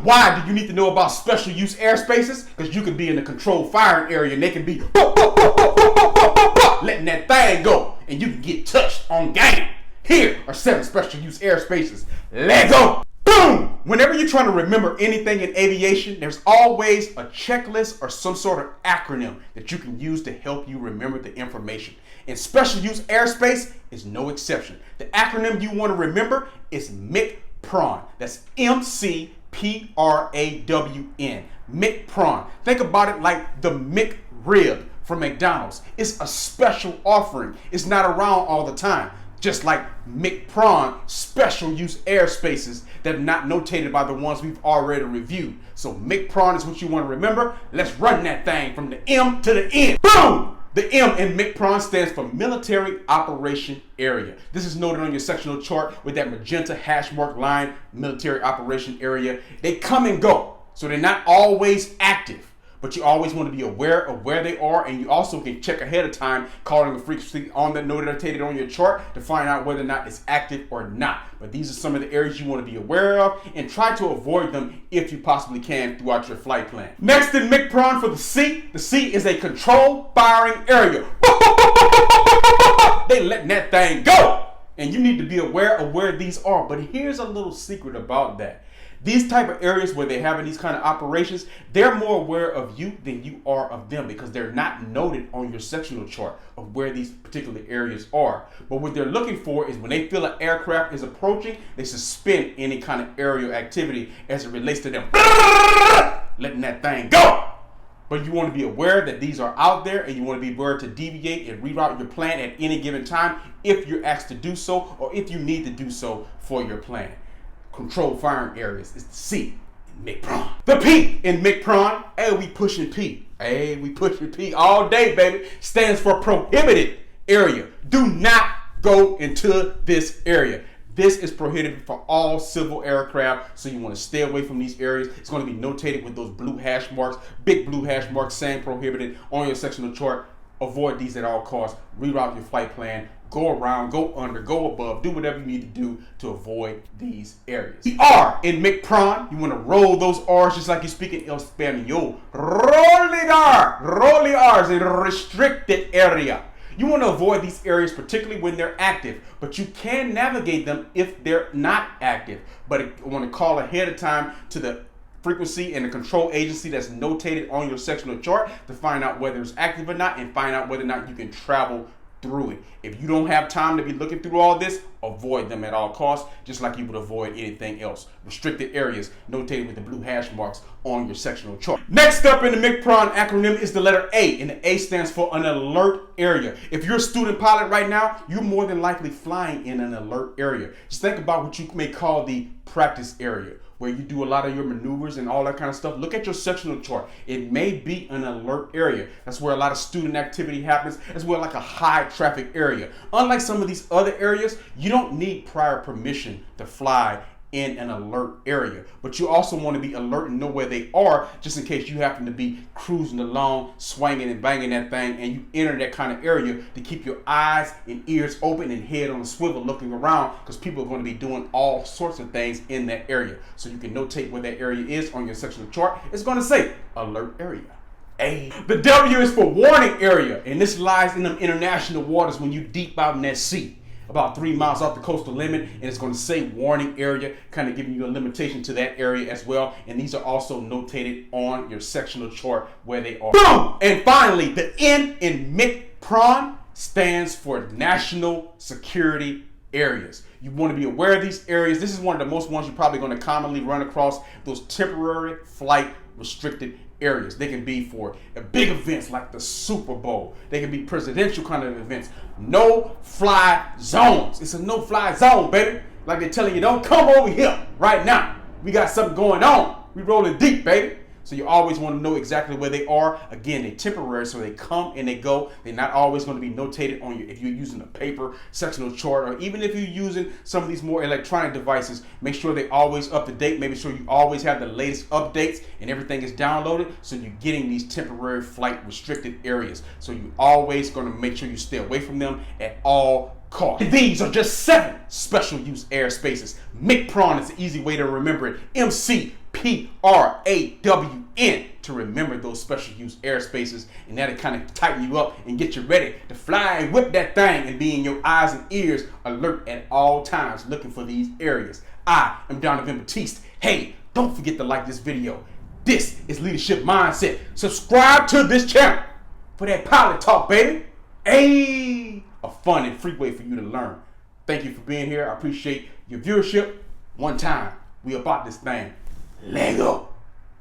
why do you need to know about special use airspaces? Because you can be in a controlled firing area and they can be letting that thing go and you can get touched on game. Here are 7 special use airspaces. Let's go. Boom! Whenever you're trying to remember anything in aviation, there's always a checklist or some sort of acronym that you can use to help you remember the information. And special use airspace is no exception. The acronym you want to remember is MCPRAWN. That's MCPRAWN. MCPRAWN. Think about it like the McRib from McDonald's. It's a special offering. It's not around all the time. Just like MCPRAWN special use airspaces that are not notated by the ones we've already reviewed. So MCPRAWN is what you want to remember. Let's run that thing from the M to the N. Boom! The M in MCPRAWN stands for Military Operation Area. This is noted on your sectional chart with that magenta hash mark line, Military Operation Area. They come and go, so they're not always active. But you always want to be aware of where they are, and you also can check ahead of time, calling the frequency on the notated on your chart to find out whether or not it's active or not. But these are some of the areas you want to be aware of and try to avoid them if you possibly can throughout your flight plan. Next in MCPRAWN for the C is a controlled firing area. They letting that thing go, and you need to be aware of where these are. But here's a little secret about that. These type of areas where they're having these kind of operations, they're more aware of you than you are of them because they're not noted on your sectional chart of where these particular areas are. But what they're looking for is when they feel an aircraft is approaching, they suspend any kind of aerial activity as it relates to them letting that thing go. But you want to be aware that these are out there, and you want to be aware to deviate and reroute your plan at any given time if you're asked to do so or if you need to do so for your plan. Controlled firing areas is the C in MCPRAWN. The P in MCPRAWN, hey, we pushing P. Hey, we pushing P all day, baby. Stands for Prohibited Area. Do not go into this area. This is prohibited for all civil aircraft, so you want to stay away from these areas. It's going to be notated with those blue hash marks, big blue hash marks saying prohibited on your sectional chart. Avoid these at all costs. Reroute your flight plan. Go around, go under, go above, do whatever you need to do to avoid these areas. The R in MCPRAWN, you want to roll those R's just like you speak in El Español. Roll the R's in restricted area. You want to avoid these areas, particularly when they're active, but you can navigate them if they're not active. But I want to call ahead of time to the frequency and the control agency that's notated on your sectional chart to find out whether it's active or not and find out whether or not you can travel through it. If you don't have time to be looking through all this, avoid them at all costs, just like you would avoid anything else. Restricted areas notated with the blue hash marks on your sectional chart. Next up in the MCPRAWN acronym is the letter A, and the A stands for an alert area. If you're a student pilot right now, you're more than likely flying in an alert area. Just think about what you may call the practice area, where you do a lot of your maneuvers and all that kind of stuff. Look at your sectional chart. It may be an alert area. That's where a lot of student activity happens, as well like a high traffic area. Unlike some of these other areas, you don't need prior permission to fly in an alert area, but you also want to be alert and know where they are just in case you happen to be cruising along, swinging and banging that thing, and you enter that kind of area to keep your eyes and ears open and head on a swivel looking around, because people are going to be doing all sorts of things in that area. So you can notate where that area is on your sectional chart. It's going to say alert area. A. The W is for warning area, and this lies in them international waters when you deep out in that sea, about 3 miles off the coastal limit, and it's going to say warning area, kind of giving you a limitation to that area as well. And these are also notated on your sectional chart where they are. Boom! And finally, the N in MCPRAWN stands for national security areas. You want to be aware of these areas. This is one of the most ones you're probably going to commonly run across, those temporary flight restricted areas. They can be for big events like the Super Bowl. They can be presidential kind of events. No fly zones. It's a no fly zone, baby. Like they're telling you, don't come over here right now. We got something going on. We rolling deep, baby. So you always want to know exactly where they are. Again, they're temporary, so they come and they go. They're not always going to be notated on you if you're using a paper sectional chart, or even if you're using some of these more electronic devices. Make sure they're always up to date. Make sure you always have the latest updates and everything is downloaded, so you're getting these temporary flight restricted areas. So you're always going to make sure you stay away from them at all costs. These are just 7 special use airspaces. MCPRAWN is the easy way to remember it. MCPRAWN. MCPRAWN to remember those special use airspaces, and that'll kind of tighten you up and get you ready to fly and whip that thing and be in your eyes and ears alert at all times looking for these areas. I am Donovan Batiste. Hey, don't forget to like this video. This is Leadership Mindset. Subscribe to this channel for that pilot talk, baby. Hey, a fun and free way for you to learn. Thank you for being here. I appreciate your viewership. One time, we about this thing. Lego.